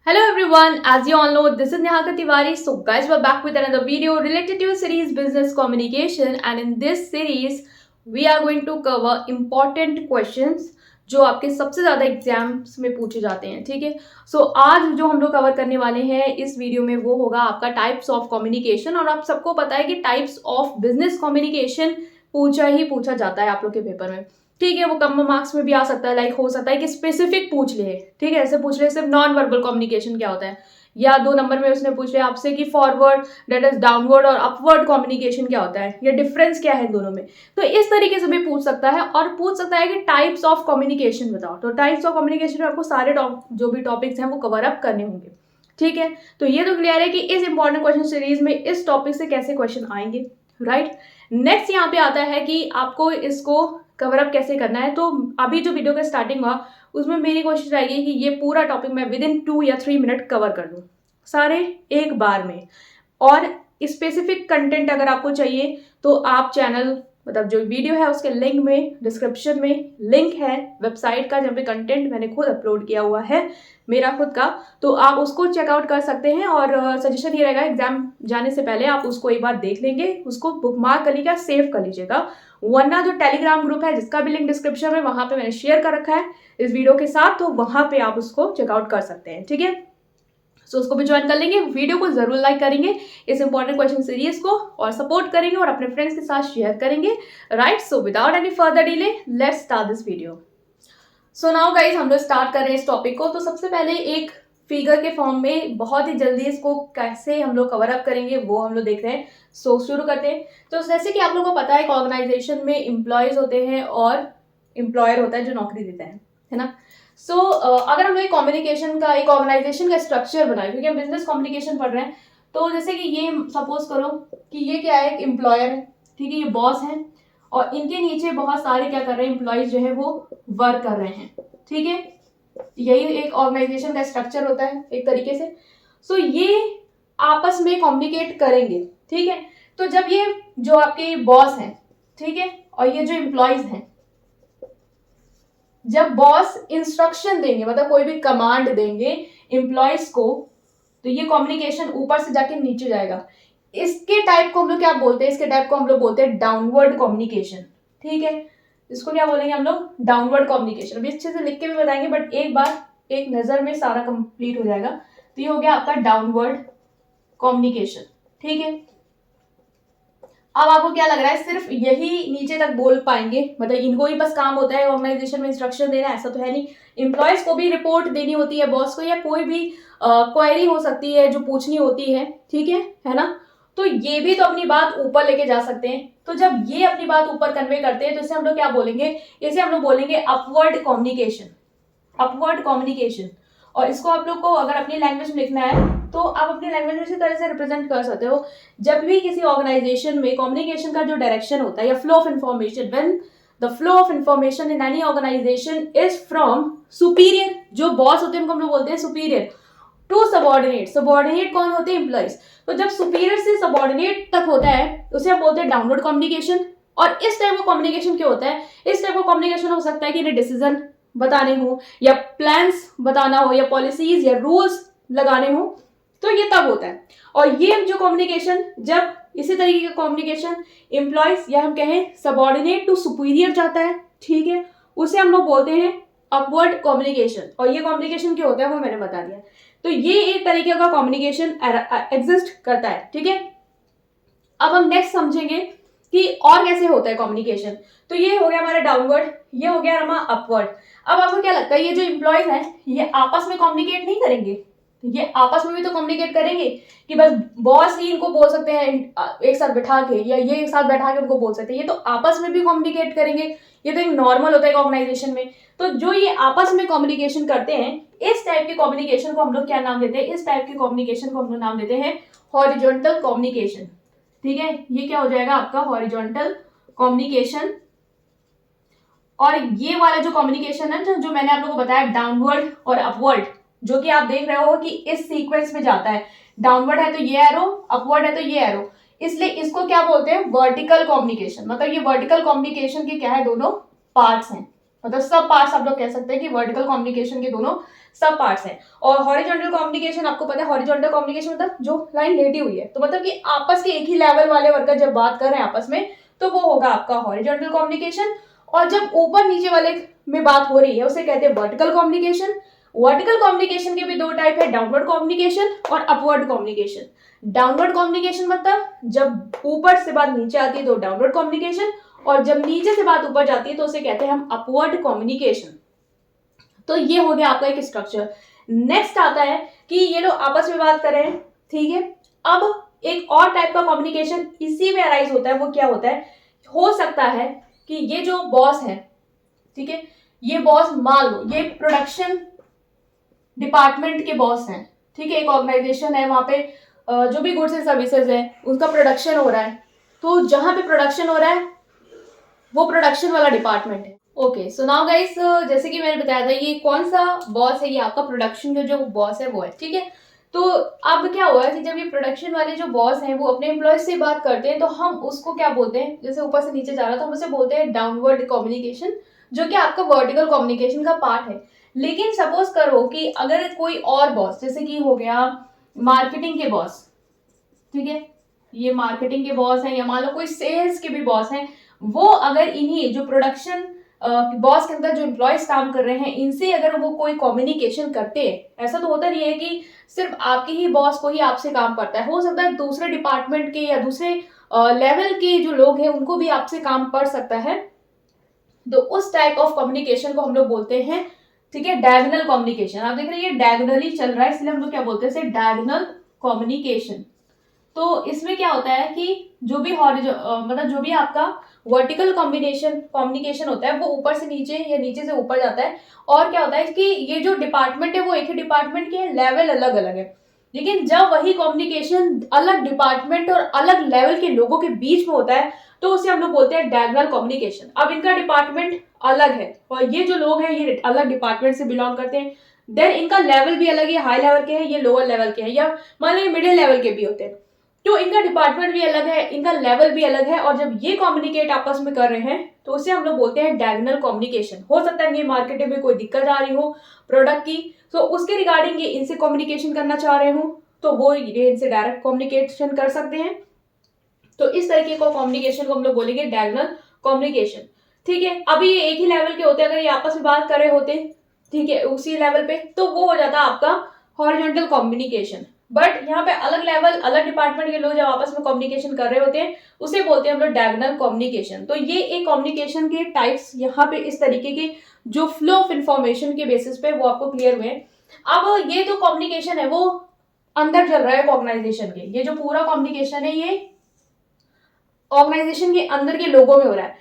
Hello everyone, as you all know, this is Nihaka Tiwari. So guys, we're back with another video related to a series Business Communication, and in this series we are going to cover important questions जो आपके सबसे ज़्यादा exams में पूछे जाते हैं. ठीक है. सो आज जो हम लोग कवर करने वाले हैं इस वीडियो में वो होगा आपका टाइप्स ऑफ कम्युनिकेशन. और आप सबको पता है कि टाइप्स ऑफ बिजनेस कम्युनिकेशन पूछा जाता है आप लोग के पेपर में. ठीक है, वो कम मार्क्स में भी आ सकता है. लाइक हो सकता है कि स्पेसिफिक पूछ ले. ठीक है, ऐसे पूछ ले सिर्फ नॉन वर्बल कम्युनिकेशन क्या होता है, या 2 नंबर में उसने पूछ लिया आपसे कि फॉरवर्ड दैट इज डाउनवर्ड और अपवर्ड कम्युनिकेशन क्या होता है, या डिफरेंस क्या है दोनों में. तो इस तरीके से भी पूछ सकता है. और पूछ सकता है कि टाइप्स ऑफ कम्युनिकेशन बताओ. तो टाइप्स ऑफ कम्युनिकेशन में आपको सारे जो भी टॉपिक्स हैं वो कवर अप करने होंगे. ठीक है, तो ये तो क्लियर है कि इस इंपॉर्टेंट क्वेश्चन सीरीज में इस टॉपिक से कैसे क्वेश्चन आएंगे. राइट. नेक्स्ट यहाँ पे आता है कि आपको इसको कवर अप कैसे करना है. तो अभी जो वीडियो का स्टार्टिंग हुआ उसमें मेरी कोशिश रहेगी कि ये पूरा टॉपिक मैं विद इन 2 या 3 मिनट कवर कर दूँ सारे एक बार में. और स्पेसिफिक कंटेंट अगर आपको चाहिए तो आप चैनल मतलब जो वीडियो है उसके लिंक में डिस्क्रिप्शन में लिंक है वेबसाइट का जहाँ पे कंटेंट मैंने खुद अपलोड किया हुआ है मेरा खुद का, तो आप उसको चेकआउट कर सकते हैं. और सजेशन ये रहेगा एग्जाम जाने से पहले आप उसको एक बार देख लेंगे, उसको बुकमार्क कर लीजिएगा, सेव कर लीजिएगा. वरना जो टेलीग्राम ग्रुप है जिसका भी लिंक डिस्क्रिप्शन में वहां पे मैंने शेयर कर रखा है इस वीडियो के साथ, तो वहां पे आप उसको चेकआउट कर सकते हैं. ठीक है, सो उसको भी ज्वाइन कर लेंगे. वीडियो को जरूर लाइक करेंगे इस इंपॉर्टेंट क्वेश्चन सीरीज को, और सपोर्ट करेंगे और अपने फ्रेंड्स के साथ शेयर करेंगे. Right. So without any further delay let's start this video. So now guys हम लोग स्टार्ट कर रहे हैं इस टॉपिक को. तो सबसे पहले एक फिगर के फॉर्म में बहुत ही जल्दी इसको कैसे हम लोग कवर अप करेंगे वो हम लोग देख रहे हैं. सो शुरू करते हैं. तो जैसे कि आप लोगों को पता है एक ऑर्गेनाइजेशन में एम्प्लॉयज होते हैं और एम्प्लॉयर होता है जो नौकरी देता है ना. सो अगर हम लोग कम्युनिकेशन का एक ऑर्गेनाइजेशन का स्ट्रक्चर बनाए, क्योंकि हम बिजनेस कम्युनिकेशन पढ़ रहे हैं, तो जैसे कि ये सपोज करो कि ये क्या है, एक एम्प्लॉयर है. ठीक है, ये बॉस है और इनके नीचे बहुत सारे क्या कर रहे हैं एम्प्लॉयज जो है वो वर्क कर रहे हैं. ठीक है, यही एक ऑर्गेनाइजेशन का स्ट्रक्चर होता है एक तरीके से. सो ये आपस में कम्युनिकेट करेंगे. ठीक है, तो जब ये जो आपके बॉस हैं, ठीक है, और ये जो एम्प्लॉयज हैं, जब बॉस इंस्ट्रक्शन देंगे मतलब कोई भी कमांड देंगे एम्प्लॉयज को, तो ये कम्युनिकेशन ऊपर से जाके नीचे जाएगा. इसके टाइप को हम लोग क्या बोलते हैं, इसके टाइप को हम लोग बोलते हैं डाउनवर्ड कम्युनिकेशन. ठीक है, इसको क्या बोलेंगे हम लोग, डाउनवर्ड कम्युनिकेशन. अभी अच्छे से लिख के भी बताएंगे बट एक बार एक नजर में सारा कंप्लीट हो जाएगा. तो ये हो गया आपका डाउनवर्ड कम्युनिकेशन. ठीक है, अब आपको क्या लग रहा है सिर्फ यही नीचे तक बोल पाएंगे, मतलब इनको ही बस काम होता है ऑर्गेनाइजेशन में इंस्ट्रक्शन देना, ऐसा तो है नहीं. एम्प्लॉयज को भी रिपोर्ट देनी होती है बॉस को, या कोई भी क्वेरी हो सकती है जो पूछनी होती है. ठीक है ना. तो ये भी तो अपनी बात ऊपर लेके जा सकते हैं. तो जब ये अपनी बात ऊपर कन्वे करते हैं तो इसे हम लोग क्या बोलेंगे, इसे हम लोग बोलेंगे अपवर्ड कम्युनिकेशन. Upward communication. और इसको आप लोग को अगर अपनी लैंग्वेज में लिखना है तो आप अपनी लैंग्वेज में इसी तरह से रिप्रेजेंट कर सकते हो. जब भी किसी ऑर्गेनाइजेशन में कम्युनिकेशन का जो डायरेक्शन होता है या flow of information, when the flow of information in any organization is from superior, जो बॉस होते हैं उनको हम लोग बोलते हैं सुपीरियर, टू सबॉर्डिनेट. सबॉर्डिनेट कौन होते हैं, एम्प्लॉइज. तो जब सुपीरियर से सबॉर्डिनेट तक होता है उसे हम बोलते हैं डाउनवर्ड कम्युनिकेशन. और इस टाइप का कम्युनिकेशन क्या होता है, इस टाइप का कम्युनिकेशन हो सकता है कि डिसीजन बताने हो, या प्लान्स बताना हो, या पॉलिसीज या रूल्स लगाने हो, तो ये तब होता है. और ये जो कम्युनिकेशन, जब इसी तरीके का कम्युनिकेशन एम्प्लॉयज या हम कहें सबॉर्डिनेट टू सुपीरियर जाता है, ठीक है, उसे हम लोग बोलते हैं अपवर्ड कम्युनिकेशन. और ये कम्युनिकेशन क्या होता है वो मैंने बता दिया. तो ये एक तरीके का कम्युनिकेशन एग्जिस्ट करता है. ठीक है, अब हम नेक्स्ट समझेंगे कि और कैसे होता है कम्युनिकेशन. तो ये हो गया हमारा डाउनवर्ड, ये हो गया हमारा अपवर्ड. अब आपको क्या लगता है ये जो एम्प्लॉयज हैं ये आपस में कम्युनिकेट नहीं करेंगे, ये आपस में भी तो कम्युनिकेट करेंगे कि बस बॉस ही इनको बोल सकते हैं एक साथ बैठा के, या ये एक साथ बैठा के उनको बोल सकते हैं, ये तो आपस में भी कम्युनिकेट करेंगे. ये तो एक नॉर्मल होता है ऑर्गेनाइजेशन में. तो जो ये आपस में कम्युनिकेशन करते हैं इस टाइप के कम्युनिकेशन को हम लोग क्या नाम देते हैं, इस टाइप के कम्युनिकेशन को हम लोग नाम देते हैं हॉरिजॉन्टल कम्युनिकेशन. ठीक है, ये क्या हो जाएगा आपका हॉरिजॉन्टल कम्युनिकेशन. और ये वाला जो कम्युनिकेशन है जो मैंने आप लोगों को बताया डाउनवर्ड और अपवर्ड, जो कि आप देख रहे हो कि इस सीक्वेंस में जाता है. डाउनवर्ड है तो ये एरो, अपवर्ड है तो ये एरो, इसलिए इसको क्या बोलते हैं वर्टिकल कम्युनिकेशन. मतलब ये वर्टिकल कम्युनिकेशन के क्या है, दोनों पार्ट्स हैं. मतलब सब पार्ट्स आप लोग कह सकते हैं कि वर्टिकल कम्युनिकेशन के दोनों सब पार्ट्स हैं। और हॉरिजॉन्टल कम्युनिकेशन आपको पता है, हॉरिजॉन्टल कम्युनिकेशन मतलब जो लाइन लेटी हुई है, तो मतलब कि आपस के एक ही लेवल वाले वर्कर जब बात कर रहे हैं आपस में, तो वो होगा आपका हॉरिजॉन्टल कम्युनिकेशन। और जब ऊपर नीचे वाले में बात हो रही है उसे कहते हैं वर्टिकल कम्युनिकेशन। वर्टिकल कम्युनिकेशन के भी दो टाइप है, डाउनवर्ड कम्युनिकेशन और अपवर्ड कम्युनिकेशन। डाउनवर्ड कम्युनिकेशन मतलब जब ऊपर से बात नीचे आती है तो डाउनवर्ड कम्युनिकेशन, और जब नीचे से बात ऊपर जाती है तो उसे कहते हैं हम अपवर्ड कम्युनिकेशन। तो ये हो गया आपका एक स्ट्रक्चर। नेक्स्ट आता है कि ये लोग आपस में बात कर रहे हैं, ठीक है। अब एक और टाइप का कम्युनिकेशन इसी में अराइज होता है, वो क्या होता है, हो सकता है कि ये जो बॉस है, ठीक है, ये बॉस मान लो ये प्रोडक्शन डिपार्टमेंट के बॉस हैं, ठीक है। एक ऑर्गेनाइजेशन है, वहां पे जो भी गुड्स एंड सर्विसेज है उनका प्रोडक्शन हो रहा है, तो जहां पे प्रोडक्शन हो रहा है वो प्रोडक्शन वाला डिपार्टमेंट है। ओके, सो नाउ गाइस, जैसे कि मैंने बताया था ये कौन सा बॉस है, ये आपका प्रोडक्शन का जो बॉस है वो है, ठीक है। तो अब क्या हुआ कि जब ये प्रोडक्शन वाले जो बॉस हैं वो अपने एम्प्लॉय से बात करते हैं, तो हम उसको क्या बोलते हैं, जैसे ऊपर से नीचे जा रहा था, हम उसे बोलते हैं डाउनवर्ड कम्युनिकेशन, जो कि आपका वर्टिकल कम्युनिकेशन का पार्ट है। लेकिन सपोज करो कि अगर कोई और बॉस, जैसे कि हो गया मार्केटिंग के बॉस, ठीक है, ये मार्केटिंग के बॉस हैं, या मान लो कोई सेल्स के भी बॉस हैं, वो अगर इन्हीं जो प्रोडक्शन बॉस के अंदर जो एम्प्लॉयज काम कर रहे हैं इनसे अगर वो कोई कम्युनिकेशन करते हैं, ऐसा तो होता नहीं है कि सिर्फ आपके ही बॉस को ही आपसे काम करता है, हो सकता है दूसरे डिपार्टमेंट के या दूसरे लेवल के जो लोग हैं उनको भी आपसे काम पड़ सकता है। तो उस टाइप ऑफ कम्युनिकेशन को हम लोग बोलते हैं, ठीक है, डायगोनल कम्युनिकेशन। आप देख रहे हैं ये डायगोनली चल रहा है, इसलिए हम लोग क्या बोलते हैं, डायगोनल कम्युनिकेशन। तो इसमें क्या होता है कि जो भी मतलब जो भी आपका वर्टिकल कॉम्बिनेशन कम्युनिकेशन होता है वो ऊपर से नीचे या नीचे से ऊपर जाता है। और क्या होता है कि ये जो डिपार्टमेंट है वो एक ही डिपार्टमेंट के लेवल अलग अलग है, लेकिन जब वही कम्युनिकेशन अलग डिपार्टमेंट और अलग लेवल के लोगों के बीच में होता है तो उसे हम लोग बोलते हैं डायगोनल कम्युनिकेशन। अब इनका डिपार्टमेंट अलग है और ये जो लोग हैं ये अलग डिपार्टमेंट से बिलोंग करते हैं, देन इनका लेवल भी अलग है, हाई लेवल के हैं, ये लोअर लेवल के हैं, या मान लो मिडिल लेवल के भी होते हैं, तो इनका डिपार्टमेंट भी अलग है, इनका लेवल भी अलग है, और जब ये कम्युनिकेट आपस में कर रहे हैं तो उसे हम लोग बोलते हैं डायगोनल कम्युनिकेशन। हो सकता है ये मार्केटिंग में कोई दिक्कत आ रही हो प्रोडक्ट की, तो उसके रिगार्डिंग ये इनसे कम्युनिकेशन करना चाह रहे हो तो वो ये इनसे डायरेक्ट कम्युनिकेशन कर सकते हैं। तो इस तरीके को कम्युनिकेशन को हम लोग बोलेंगे डायगोनल कम्युनिकेशन, ठीक है। अभी ये एक ही लेवल के होते, अगर ये आपस में बात कर रहे होते, ठीक है, उसी लेवल पे, तो वो हो जाता आपका हॉरिजॉन्टल कम्युनिकेशन। बट यहाँ पे अलग लेवल अलग डिपार्टमेंट के लोग जब आपस में कम्युनिकेशन कर रहे होते हैं उसे बोलते हैं हम लोग डायगोनल कम्युनिकेशन। तो ये एक कम्युनिकेशन के टाइप्स यहाँ पे इस तरीके के जो फ्लो ऑफ इंफॉर्मेशन के बेसिस पे वो आपको क्लियर हुए। अब ये जो कम्युनिकेशन है वो अंदर चल रहा है ऑर्गेनाइजेशन के, ये जो पूरा कम्युनिकेशन है ये ऑर्गेनाइजेशन के अंदर के लोगों में हो रहा है।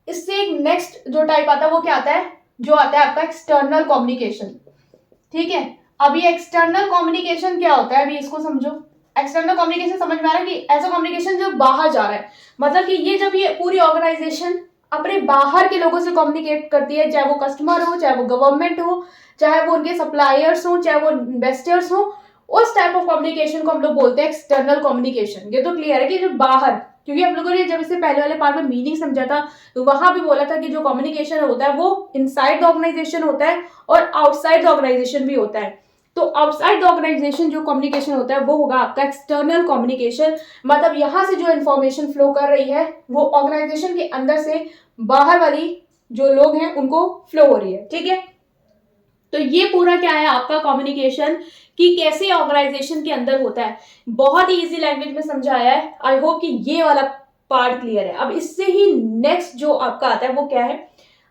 इससे एक नेक्स्ट जो टाइप आता है वो क्या आता है, जो आता है आपका एक्सटर्नल कम्युनिकेशन, ठीक है। अभी एक्सटर्नल कम्युनिकेशन क्या होता है, अभी इसको समझो। एक्सटर्नल कम्युनिकेशन समझ में आ रहा है कि ऐसा कम्युनिकेशन जो बाहर जा रहा है, मतलब कि ये जब ये पूरी ऑर्गेनाइजेशन अपने बाहर के लोगों से कम्युनिकेट करती है, चाहे वो कस्टमर हो, चाहे वो गवर्नमेंट हो, चाहे वो उनके सप्लायर्स हो, चाहे वो इन्वेस्टर्स हो, उस टाइप ऑफ कम्युनिकेशन को हम लोग बोलते हैं एक्सटर्नल कम्युनिकेशन। ये तो क्लियर है कि जो बाहर, क्योंकि हम लोगों ने जब इससे पहले वाले पार्ट में मीनिंग समझा था तो वहां भी बोला था कि जो कम्युनिकेशन होता है वो इनसाइड द ऑर्गेनाइजेशन होता है और आउटसाइड द ऑर्गेनाइजेशन भी होता है। तो आउटसाइड द ऑर्गेनाइजेशन जो कम्युनिकेशन होता है वो होगा आपका एक्सटर्नल कम्युनिकेशन, मतलब यहां से जो इन्फॉर्मेशन फ्लो कर रही है वो ऑर्गेनाइजेशन के अंदर से बाहर वाली जो लोग हैं उनको फ्लो हो रही है, ठीक है। तो ये पूरा क्या है आपका कम्युनिकेशन कि कैसे ऑर्गेनाइजेशन के अंदर होता है, बहुत ही इजी लैंग्वेज में समझाया है। आई होप कि ये वाला पार्ट क्लियर है। अब इससे ही नेक्स्ट जो आपका आता है वो क्या है,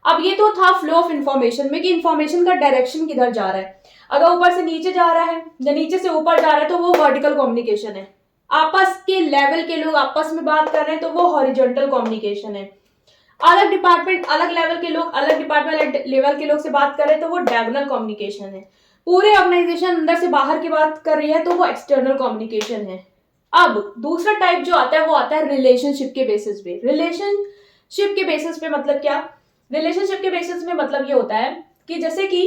अब ये तो था फ्लो ऑफ इंफॉर्मेशन में कि इंफॉर्मेशन का डायरेक्शन किधर जा रहा है, अगर ऊपर से नीचे जा रहा है या नीचे से ऊपर जा रहा है तो वो वर्टिकल कम्युनिकेशन है, आपस के लेवल के लोग आपस में बात कर रहे हैं तो वो हॉरिजॉन्टल कम्युनिकेशन है, अलग डिपार्टमेंट अलग लेवल के लोग अलग डिपार्टमेंट लेवल के लोग से बात कर रहे हैं तो वो डायगोनल कम्युनिकेशन है, पूरे ऑर्गेनाइजेशन अंदर से बाहर की बात कर रही है तो वो एक्सटर्नल कम्युनिकेशन है। अब दूसरा टाइप जो आता है वो आता है रिलेशनशिप के बेसिस पे। रिलेशनशिप के बेसिस पे मतलब क्या, रिलेशनशिप के बेसिस में मतलब ये होता है कि जैसे कि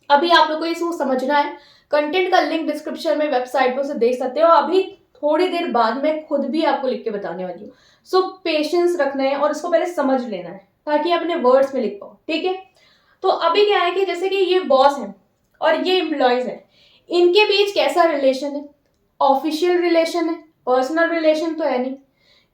अभी आप लोग को इसको समझना है, कंटेंट का लिंक डिस्क्रिप्शन में वेबसाइट पे उसे देख सकते हो, अभी थोड़ी देर बाद मैं खुद भी आपको लिख के बताने वाली हूँ। सो पेशेंस रखना है और इसको पहले समझ लेना है, ताकि अपने वर्ड्स में लिख पाओ, ठीक है। तो अभी क्या है कि जैसे कि ये बॉस है और ये एम्प्लॉयज है, इनके बीच कैसा रिलेशन है, ऑफिशियल रिलेशन है, पर्सनल रिलेशन तो है नहीं,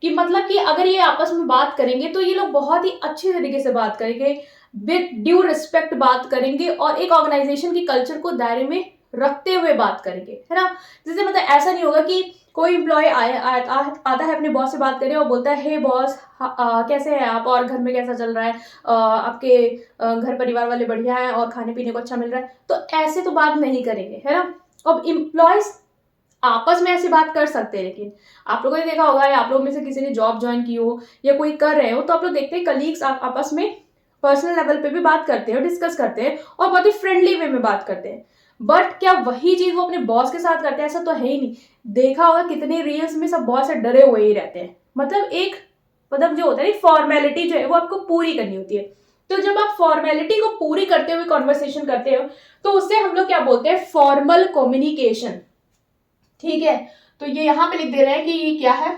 कि मतलब कि अगर ये आपस में बात करेंगे तो ये लोग बहुत ही अच्छी तरीके से बात करेंगे, विद ड्यू रिस्पेक्ट बात करेंगे और एक ऑर्गेनाइजेशन की कल्चर को दायरे में रखते हुए बात करेंगे, है ना। जैसे मतलब ऐसा नहीं होगा कि कोई एम्प्लॉय आता है अपने बॉस से बात करे और बोलता है हे बॉस कैसे हैं आप और घर में कैसा चल रहा है, आपके घर परिवार वाले बढ़िया हैं और खाने पीने को अच्छा मिल रहा है, तो ऐसे तो बात नहीं करेंगे, है ना। अब एम्प्लॉयज आपस में ऐसी बात कर सकते हैं, लेकिन आप लोगों ने देखा होगा या आप लोग में से किसी ने जॉब ज्वाइन की हो या कोई कर रहे हो तो आप लोग देखते हैं कलीग्स आपस में पर्सनल लेवल पे भी बात करते हैं, डिस्कस करते हैं और बहुत ही फ्रेंडली वे में बात करते हैं। बट क्या वही चीज वो अपने बॉस के साथ करते हैं? ऐसा तो है ही नहीं। देखा होगा कितने रील्स में सब बॉस से डरे हुए ही रहते हैं, मतलब एक मतलब जो होता है फॉर्मेलिटी जो है वो आपको पूरी करनी होती है। तो जब आप फॉर्मेलिटी को पूरी करते हुए कॉन्वर्सेशन करते हो तो उससे हम लोग क्या बोलते हैं, फॉर्मल कम्युनिकेशन, ठीक है। तो ये यहां पे लिख दे रहे हैं कि ये क्या है,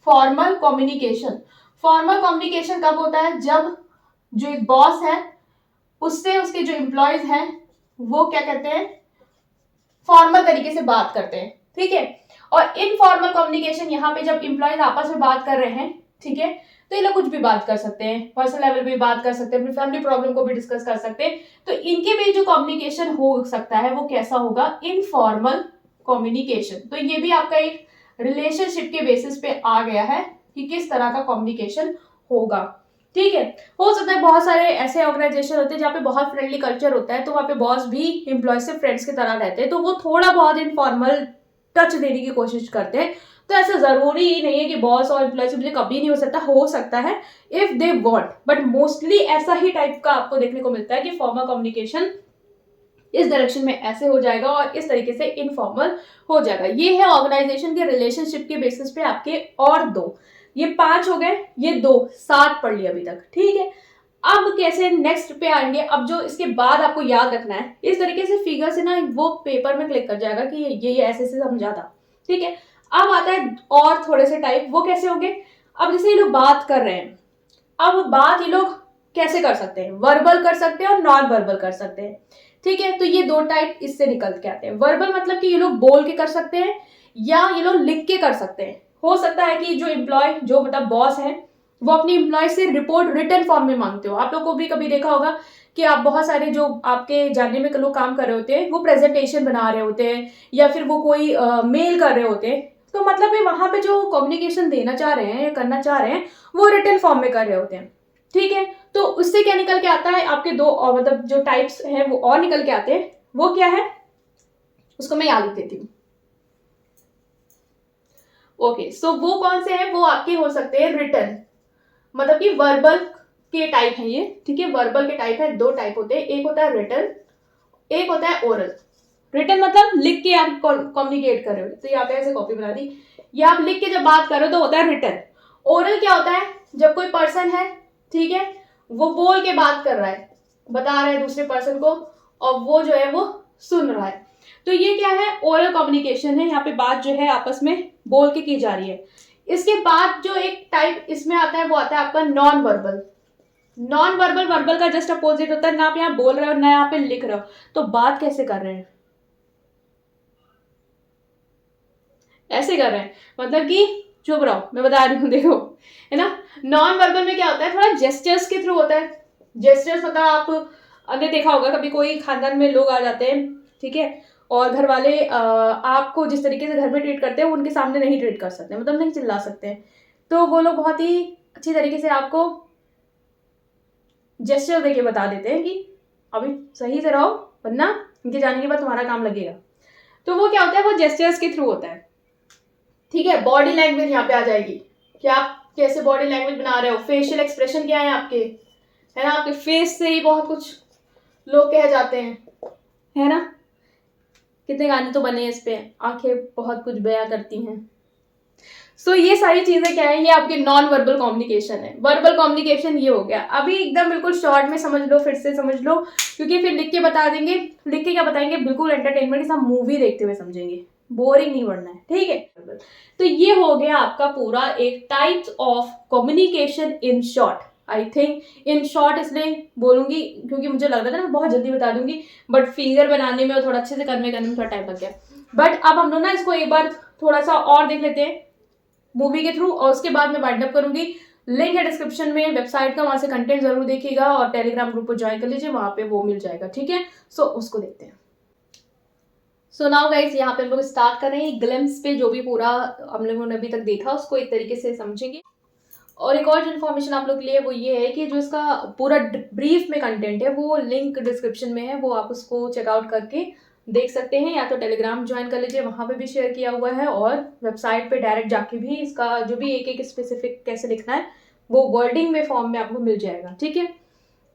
फॉर्मल कम्युनिकेशन। फॉर्मल कम्युनिकेशन कब होता है, जब जो एक बॉस है उससे उसके जो एम्प्लॉयज हैं वो क्या कहते हैं, फॉर्मल तरीके से बात करते हैं, ठीक है। और इनफॉर्मल कम्युनिकेशन यहाँ पे जब एम्प्लॉयज आपस में बात कर रहे हैं, ठीक है, तो ये लोग कुछ भी बात कर सकते हैं, पर्सनल लेवल पे भी बात कर सकते हैं, अपनी फैमिली प्रॉब्लम को भी डिस्कस कर सकते हैं। तो इनके बीच जो कम्युनिकेशन हो सकता है वो कैसा होगा, इनफॉर्मल कम्युनिकेशन। तो ये भी आपका एक रिलेशनशिप के बेसिस पे आ गया है कि किस तरह का कम्युनिकेशन होगा, ठीक है। हो सकता है बहुत सारे ऐसे ऑर्गेनाइजेशन होते हैं जहाँ पे बहुत फ्रेंडली कल्चर होता है, तो वहाँ पे बॉस भी एम्प्लॉय से फ्रेंड्स की तरह रहते हैं, तो वो थोड़ा बहुत इनफॉर्मल टच देने की कोशिश करते हैं। तो ऐसा जरूरी ही नहीं है कि बॉस और एम्प्लॉय से मुझे कभी नहीं हो सकता है if they want, but mostly ऐसा ही टाइप का आपको देखने को मिलता है कि फॉर्मल कम्युनिकेशन इस डायरेक्शन में ऐसे हो जाएगा और इस तरीके से इनफॉर्मल हो जाएगा। ये है ऑर्गेनाइजेशन के रिलेशनशिप के बेसिस पे आपके और दो, ये 5 हो गए, ये 2, 7 पढ़ लिए अभी तक, ठीक है। अब कैसे नेक्स्ट पे आएंगे, अब जो इसके बाद आपको याद रखना है, इस तरीके से फिगर से ना वो पेपर में क्लिक कर जाएगा कि ये ऐसे से समझा था, ठीक है। अब आता है और थोड़े से टाइप, वो कैसे होंगे, अब जैसे ये लोग बात कर रहे हैं, अब बात ये लोग कैसे कर सकते हैं, वर्बल कर सकते हैं और नॉन वर्बल कर सकते हैं, ठीक है। तो ये 2 टाइप इससे निकल के आते हैं। वर्बल मतलब कि ये लोग बोल के कर सकते हैं या ये लोग लिख के कर सकते हैं। हो सकता है कि जो एम्प्लॉय जो मतलब बॉस है वो अपनी एम्प्लॉय से रिपोर्ट रिटन फॉर्म में मांगते हो। आप लोग को भी कभी देखा होगा कि आप बहुत सारे जो आपके जानने में लोग काम कर रहे होते हैं वो प्रेजेंटेशन बना रहे होते हैं या फिर वो कोई मेल कर रहे होते हैं, तो मतलब ये वहां पे जो कम्युनिकेशन देना चाह रहे हैं या करना चाह रहे हैं वो रिटन फॉर्म में कर रहे होते हैं, ठीक है। तो उससे क्या निकल के आता है, आपके 2 और मतलब जो टाइप्स हैं वो और निकल के आते हैं। वो क्या है उसको मैं याद लिख देती हूँ। ओके, सो वो कौन से हैं, वो आपके हो सकते हैं रिटन, मतलब कि वर्बल के टाइप हैं ये, ठीक है। वर्बल के टाइप है, 2 टाइप होते हैं, एक होता है रिटन, एक होता है ओरल। रिटन मतलब लिख के आप कम्युनिकेट कर रहे हो, तो यहाँ पे ऐसे कॉपी बना दी, ये आप लिख के जब बात कर रहे हो तो होता है रिटन। ओरल क्या होता है, जब कोई पर्सन है, ठीक है, वो बोल के बात कर रहा है, बता रहा है दूसरे पर्सन को और वो जो है वो सुन रहा है, तो ये क्या है, ओरल कम्युनिकेशन है। यहाँ पे बात जो है आपस में बोल के की जा रही है। इसके बाद जो एक टाइप इसमें आता है वो आता है आपका non verbal. Non verbal verbal का जस्ट अपोजिट होता है, ना आप यहाँ बोल रहे हो ना यहाँ पे लिख रहे हो, तो बात कैसे कर रहे हैं, ऐसे कर रहे हैं, मतलब कि चुप रहो मैं बता रही हूँ, देखो, है ना। नॉन वर्बल में क्या होता है, थोड़ा जेस्चर्स के थ्रू होता है। जेस्चर्स मतलब आपने देखा होगा कभी कोई खानदान में लोग आ जाते हैं, ठीक है, और घर वाले आपको जिस तरीके से घर में ट्रीट करते हैं वो उनके सामने नहीं ट्रीट कर सकते, मतलब नहीं चिल्ला सकते हैं, तो वो लोग बहुत ही अच्छी तरीके से आपको जेस्चर देके बता देते हैं कि अभी सही से रहो वरना इनके जाने के बाद तुम्हारा काम लगेगा। तो वो क्या होता है, वो जेस्चर्स के थ्रू होता है, ठीक है। बॉडी लैंग्वेज यहाँ पे आ जाएगी कि आप कैसे बॉडी लैंग्वेज बना रहे हो, फेशियल एक्सप्रेशन क्या है आपके, है ना, आपके फेस से ही बहुत कुछ लोग कह जाते हैं, है ना। कितने गाने तो बने इस पे, आंखें बहुत कुछ बयां करती हैं। सो ये सारी चीजें क्या है, ये आपके नॉन वर्बल कम्युनिकेशन है। वर्बल कम्युनिकेशन ये हो गया। अभी एकदम बिल्कुल शॉर्ट में समझ लो, फिर से समझ लो, क्योंकि फिर लिख के बता देंगे, लिख के क्या बताएंगे, बिल्कुल एंटरटेनमेंट के साथ मूवी देखते हुए समझेंगे, बोरिंग नहीं बनना है, ठीक है। तो ये हो गया आपका पूरा एक types of communication in short. I think. In short इसलिए बोलूँगी क्योंकि मुझे लग रहा था मैं बहुत जल्दी बता दूंगी, बट फिगर बनाने में और थोड़ा अच्छे से करने में थोड़ा टाइम लग गया। बट अब हम लोग ना इसको एक बार थोड़ा सा और देख लेते हैं मूवी के थ्रू, और उसके बाद मैं वाइंड अप करूंगी। लिंक है डिस्क्रिप्शन में वेबसाइट का, वहां से कंटेंट जरूर देखिएगा और टेलीग्राम ग्रुप को ज्वाइन कर लीजिए, वहां पे वो मिल जाएगा, ठीक है। सो उसको देखते हैं। सो नाउ गाइस, यहाँ पे हम लोग स्टार्ट कर रहे हैं ग्लिम्स पे, जो भी पूरा हम लोगों ने अभी तक देखा उसको एक तरीके से समझेंगे। और एक और जो इन्फॉर्मेशन आप लोग के लिए वो ये है कि जो इसका पूरा ब्रीफ में कंटेंट है वो लिंक डिस्क्रिप्शन में है, वो आप उसको चेकआउट करके देख सकते हैं, या तो टेलीग्राम ज्वाइन कर लीजिए, वहां पे भी शेयर किया हुआ है, और वेबसाइट पे डायरेक्ट जाके भी इसका जो भी एक एक स्पेसिफिक कैसे लिखना है वो वर्डिंग में फॉर्म में आपको मिल जाएगा, ठीक है।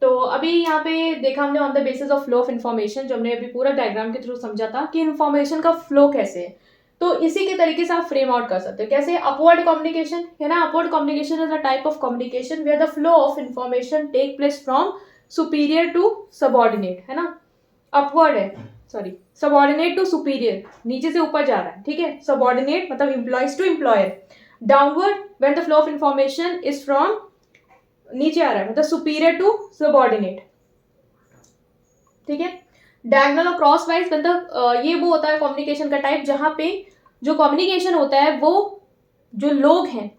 तो अभी यहाँ पे देखा हमने on the basis of flow of information, जो हमने अभी पूरा डायग्राम के थ्रू समझा था कि इन्फॉर्मेशन का फ्लो कैसे है, तो इसी के तरीके से आप फ्रेम आउट कर सकते हो। कैसे? अपवर्ड कम्युनिकेशन है ना, upward communication is a type of communication where the flow of information take place from superior to subordinate, है ना। अपवर्ड है, सॉरी, सबऑर्डिनेट टू सुपीरियर, नीचे से ऊपर जा रहा है, ठीक है। सबऑर्डिनेट मतलब employees to employer. Downward when the flow of information is from, नीचे आ रहा है मतलब सुपीरियर टू सबऑर्डिनेट, ठीक है। डायगोनल और क्रॉस वाइज मतलब ये वो होता है कम्युनिकेशन का टाइप जहां पे जो कम्युनिकेशन होता है वो जो लोग हैं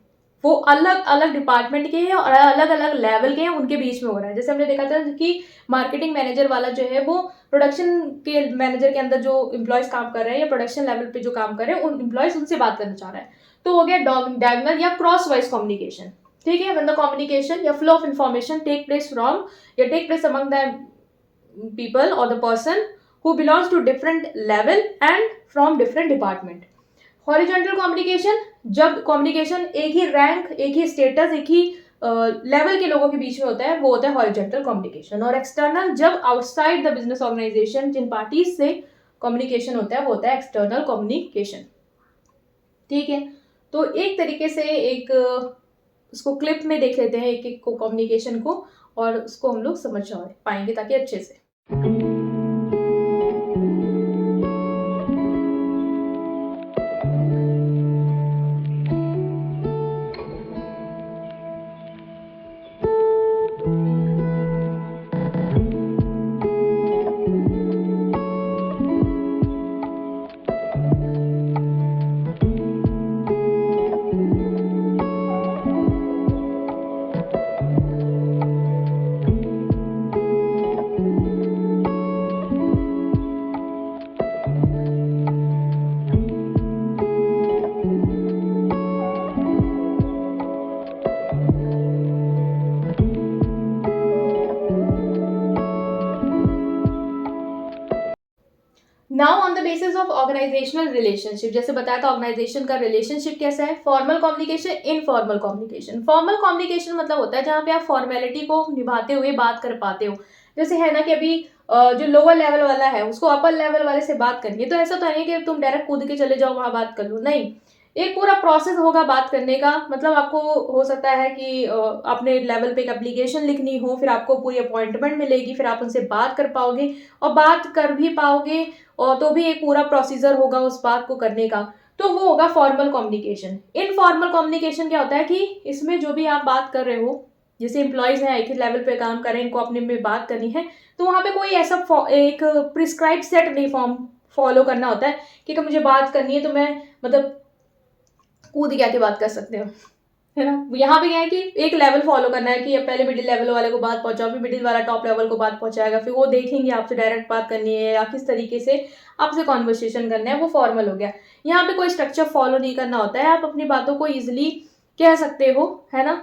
वो अलग अलग डिपार्टमेंट के हैं और अलग अलग लेवल के हैं, उनके बीच में हो रहा है। जैसे हमने देखा था कि मार्केटिंग मैनेजर वाला जो है वो प्रोडक्शन के मैनेजर के अंदर जो एम्प्लॉयज काम कर रहे हैं या प्रोडक्शन लेवल पे जो काम कर रहे हैं उन एम्प्लॉयज उनसे बात करना चाह रहा है, तो हो गया डायगोनल या क्रॉस वाइज कम्युनिकेशन, ठीक है। when the communication या flow of information take place from या take place among the people or the person who belongs to different level and from different department. Horizontal communication, जब communication एक ही rank, एक ही status, एक ही level के लोगों के बीच में होता है वो होता है हॉरिजॉन्टल कम्युनिकेशन। और एक्सटर्नल, जब आउटसाइड द बिजनेस ऑर्गेनाइजेशन जिन पार्टीज से कम्युनिकेशन होता है वो होता है एक्सटर्नल कम्युनिकेशन, ठीक है। तो एक तरीके से एक उसको क्लिप में देख लेते हैं एक एक को कम्युनिकेशन को, और उसको हम लोग समझ पाएंगे ताकि अच्छे से। Now on the basis of organizational relationship, जैसे बताया था ऑर्गेनाइजेशन का रिलेशनशिप कैसा है, formal communication, informal communication. Formal communication मतलब होता है जहाँ पे आप फॉर्मेलिटी को निभाते हुए बात कर पाते हो। जैसे है ना कि अभी जो लोअर लेवल वाला है उसको अपर लेवल वाले से बात करनी है, तो ऐसा तो नहीं कि तुम डायरेक्ट कूद के चले जाओ वहाँ बात कर लो, नहीं, एक पूरा प्रोसेस होगा बात करने का। मतलब आपको हो सकता है कि अपने लेवल पे एक एप्लीकेशन लिखनी हो, फिर आपको पूरी अपॉइंटमेंट मिलेगी, फिर आप उनसे बात कर पाओगे और बात कर भी पाओगे, और तो भी एक पूरा प्रोसीजर होगा उस बात को करने का, तो वो होगा फॉर्मल कम्युनिकेशन। इनफॉर्मल कम्युनिकेशन क्या होता है कि इसमें जो भी आप बात कर रहे हो, जैसे एम्प्लॉयज हैं एक ही लेवल पे काम कर रहे हैं, इनको अपने में बात करनी है, तो वहाँ पे कोई ऐसा एक प्रिस्क्राइब सेट नहीं फॉलो करना होता है कि मुझे बात करनी है तो मैं मतलब कूद के आके बात कर सकते हो, है ना। यहाँ पे क्या है कि एक लेवल फॉलो करना है कि अब पहले मिडिल लेवल वाले को बात पहुंचाओ, फिर मिडिल वाला टॉप लेवल को बात पहुंचाएगा, फिर वो देखेंगे आपसे डायरेक्ट बात करनी है या किस तरीके से आपसे कॉन्वर्सेशन करना है, वो फॉर्मल हो गया। यहाँ पे कोई स्ट्रक्चर फॉलो नहीं करना होता है, आप अपनी बातों को ईजिली कह सकते हो, है ना।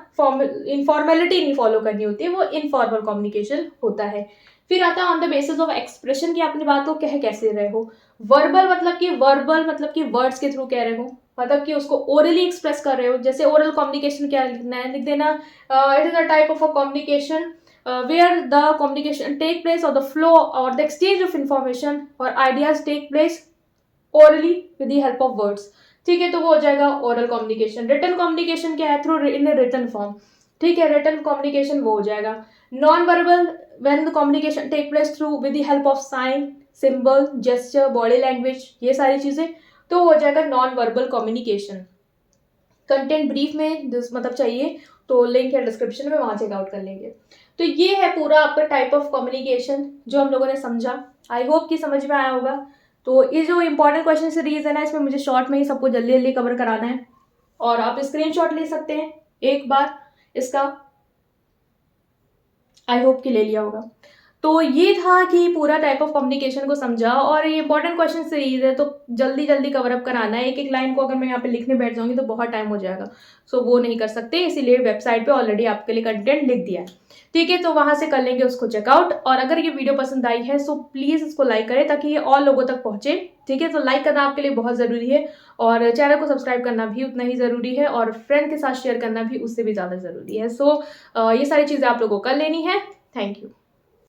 इनफॉर्मेलिटी नहीं फॉलो करनी होती है, वो इनफॉर्मल कम्युनिकेशन होता है। फिर आता है on the basis of expression की अपनी बात को कह कैसे रहे हो। वर्बल मतलब कि वर्ड्स के थ्रू कह रहे हो, मतलब कि उसको ओरली एक्सप्रेस कर रहे हो। जैसे ओरल कम्युनिकेशन क्या लिखना है, लिख देना it is a type of a communication where the communication take place और द फ्लो और द एक्सचेंज ऑफ इंफॉर्मेशन और ideas take place orally with the help of words, ठीक है। तो वो हो जाएगा ओरल कम्युनिकेशन। रिटन कम्युनिकेशन क्या है, थ्रू इन रिटन फॉर्म, ठीक है। रिटन कम्युनिकेशन वो हो जाएगा। Non verbal when the communication take place through with the help of sign, symbol, gesture, body language, ये सारी चीजें, तो हो जाएगा non verbal communication. Content brief में मतलब चाहिए तो लिंक है डिस्क्रिप्शन में, वहाँ चेकआउट कर लेंगे। तो ये है पूरा आपका टाइप ऑफ कम्युनिकेशन जो हम लोगों ने समझा। आई होप कि समझ में आया होगा। तो ये जो इंपॉर्टेंट क्वेश्चन सीरीज है ना, इसमें मुझे शॉर्ट में ही सबको जल्दी जल्दी कवर कराना है, और आप स्क्रीनशॉट ले सकते हैं एक बार इसका, आई होप कि ले लिया होगा। तो ये था कि पूरा टाइप ऑफ कम्युनिकेशन को समझा, और ये इंपॉर्टेंट क्वेश्चन सीरीज है तो जल्दी जल्दी कवर अप कराना है। एक एक लाइन को अगर मैं यहाँ पे लिखने बैठ जाऊंगी तो बहुत टाइम हो जाएगा, सो वो नहीं कर सकते, इसीलिए वेबसाइट पे ऑलरेडी आपके लिए कंटेंट लिख दिया है, ठीक है। तो वहां से कर लेंगे उसको चेकआउट। और अगर ये वीडियो पसंद आई है सो प्लीज़ इसको लाइक करें ताकि ये और लोगों तक पहुंचे, ठीक है। तो लाइक करना आपके लिए बहुत ज़रूरी है, और चैनल को सब्सक्राइब करना भी उतना ही ज़रूरी है, और फ्रेंड के साथ शेयर करना भी उससे भी ज़्यादा ज़रूरी है। सो ये सारी चीज़ें आप लोगों को कर लेनी है। Thank you.